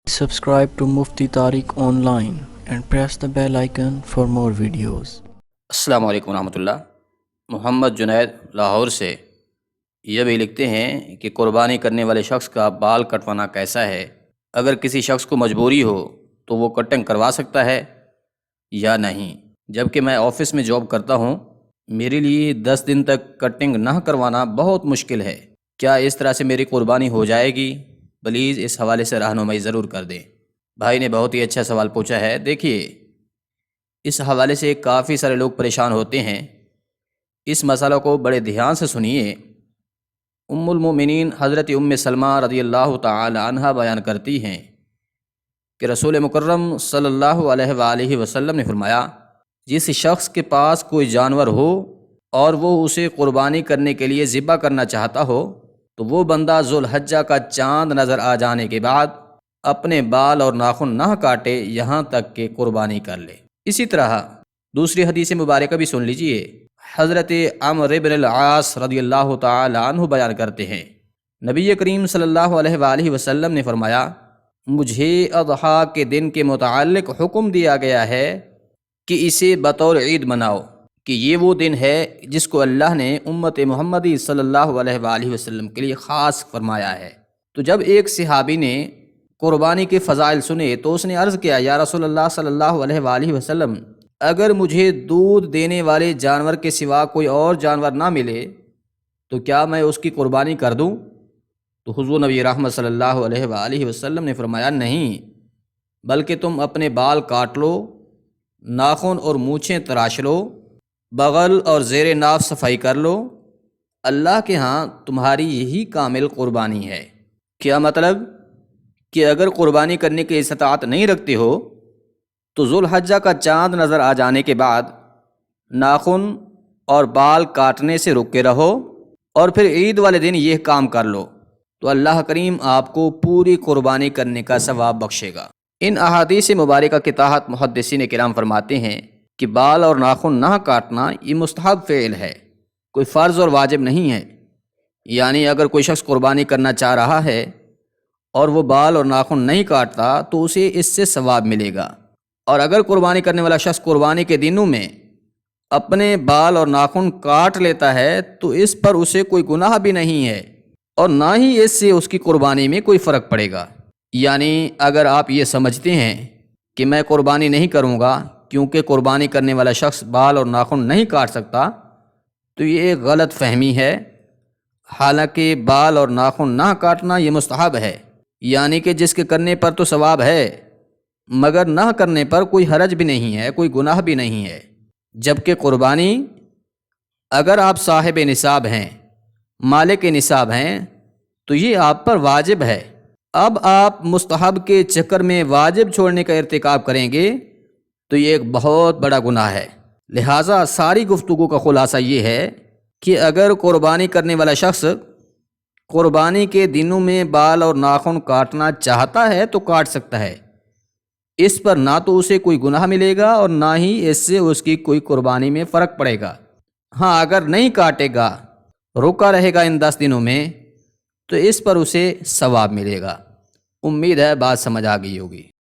Subscribe to Mufti Tariq Online and press the bell icon for more videos. السلام علیکم ورحمۃ اللہ۔ محمد جنید لاہور سے یہ بھی لکھتے ہیں کہ قربانی کرنے والے شخص کا بال کٹوانا کیسا ہے؟ اگر کسی شخص کو مجبوری ہو تو وہ کٹنگ کروا سکتا ہے یا نہیں؟ جبکہ میں آفس میں جاب کرتا ہوں، میرے لیے 10 دن تک کٹنگ نہ کروانا بہت مشکل ہے۔ کیا اس طرح سے میری قربانی ہو جائے گی؟ پلیز اس حوالے سے رہنمائی ضرور کر دیں۔ بھائی نے بہت ہی اچھا سوال پوچھا ہے۔ دیکھیے، اس حوالے سے کافی سارے لوگ پریشان ہوتے ہیں۔ اس مسئلہ کو بڑے دھیان سے سنیے۔ ام المومنین حضرت ام سلمہ رضی اللہ تعالی عنہ بیان کرتی ہیں کہ رسول مکرم صلی اللہ علیہ وآلہ وسلم نے فرمایا، جس شخص کے پاس کوئی جانور ہو اور وہ اسے قربانی کرنے کے لیے ذبح کرنا چاہتا ہو تو وہ بندہ ذوالحجہ کا چاند نظر آ جانے کے بعد اپنے بال اور ناخن نہ کاٹے یہاں تک کہ قربانی کر لے۔ اسی طرح دوسری حدیث مبارکہ بھی سن لیجئے۔ حضرت عمرو بن العاص رضی اللہ تعالی عنہ بیان کرتے ہیں، نبی کریم صلی اللہ علیہ وآلہ وسلم نے فرمایا، مجھے اضحیٰ کے دن کے متعلق حکم دیا گیا ہے کہ اسے بطور عید مناؤ، کہ یہ وہ دن ہے جس کو اللہ نے امت محمدی صلی اللہ علیہ وآلہ وسلم کے لیے خاص فرمایا ہے۔ تو جب ایک صحابی نے قربانی کے فضائل سنے تو اس نے عرض کیا، یا رسول اللہ صلی اللہ علیہ وآلہ وسلم، اگر مجھے دودھ دینے والے جانور کے سوا کوئی اور جانور نہ ملے تو کیا میں اس کی قربانی کر دوں؟ تو حضور نبی رحمت صلی اللہ علیہ وآلہ وسلم نے فرمایا، نہیں، بلکہ تم اپنے بال کاٹ لو، ناخن اور مونچھیں تراش لو، بغل اور زیر ناف صفائی کر لو، اللہ کے ہاں تمہاری یہی کامل قربانی ہے۔ کیا مطلب؟ کہ اگر قربانی کرنے کی استطاعت نہیں رکھتے ہو تو ذوالحجہ کا چاند نظر آ جانے کے بعد ناخن اور بال کاٹنے سے رک کے رہو اور پھر عید والے دن یہ کام کر لو تو اللہ کریم آپ کو پوری قربانی کرنے کا ثواب بخشے گا۔ ان احادیث مبارکہ کے تحت محدثین کرام فرماتے ہیں کہ بال اور ناخن نہ کاٹنا یہ مستحب فعل ہے، کوئی فرض اور واجب نہیں ہے۔ یعنی اگر کوئی شخص قربانی کرنا چاہ رہا ہے اور وہ بال اور ناخن نہیں کاٹتا تو اسے اس سے ثواب ملے گا، اور اگر قربانی کرنے والا شخص قربانی کے دنوں میں اپنے بال اور ناخن کاٹ لیتا ہے تو اس پر اسے کوئی گناہ بھی نہیں ہے اور نہ ہی اس سے اس کی قربانی میں کوئی فرق پڑے گا۔ یعنی اگر آپ یہ سمجھتے ہیں کہ میں قربانی نہیں کروں گا کیونکہ قربانی کرنے والا شخص بال اور ناخن نہیں کاٹ سکتا تو یہ ایک غلط فہمی ہے۔ حالانکہ بال اور ناخن نہ کاٹنا یہ مستحب ہے، یعنی کہ جس کے کرنے پر تو ثواب ہے مگر نہ کرنے پر کوئی حرج بھی نہیں ہے، کوئی گناہ بھی نہیں ہے۔ جبکہ قربانی اگر آپ صاحب نصاب ہیں، مالک نصاب ہیں، تو یہ آپ پر واجب ہے۔ اب آپ مستحب کے چکر میں واجب چھوڑنے کا ارتکاب کریں گے تو یہ ایک بہت بڑا گناہ ہے۔ لہٰذا ساری گفتگو کا خلاصہ یہ ہے کہ اگر قربانی کرنے والا شخص قربانی کے دنوں میں بال اور ناخن کاٹنا چاہتا ہے تو کاٹ سکتا ہے، اس پر نہ تو اسے کوئی گناہ ملے گا اور نہ ہی اس سے اس کی کوئی قربانی میں فرق پڑے گا۔ ہاں، اگر نہیں کاٹے گا، رکا رہے گا ان 10 دنوں میں تو اس پر اسے ثواب ملے گا۔ امید ہے بات سمجھ آ گئی ہوگی۔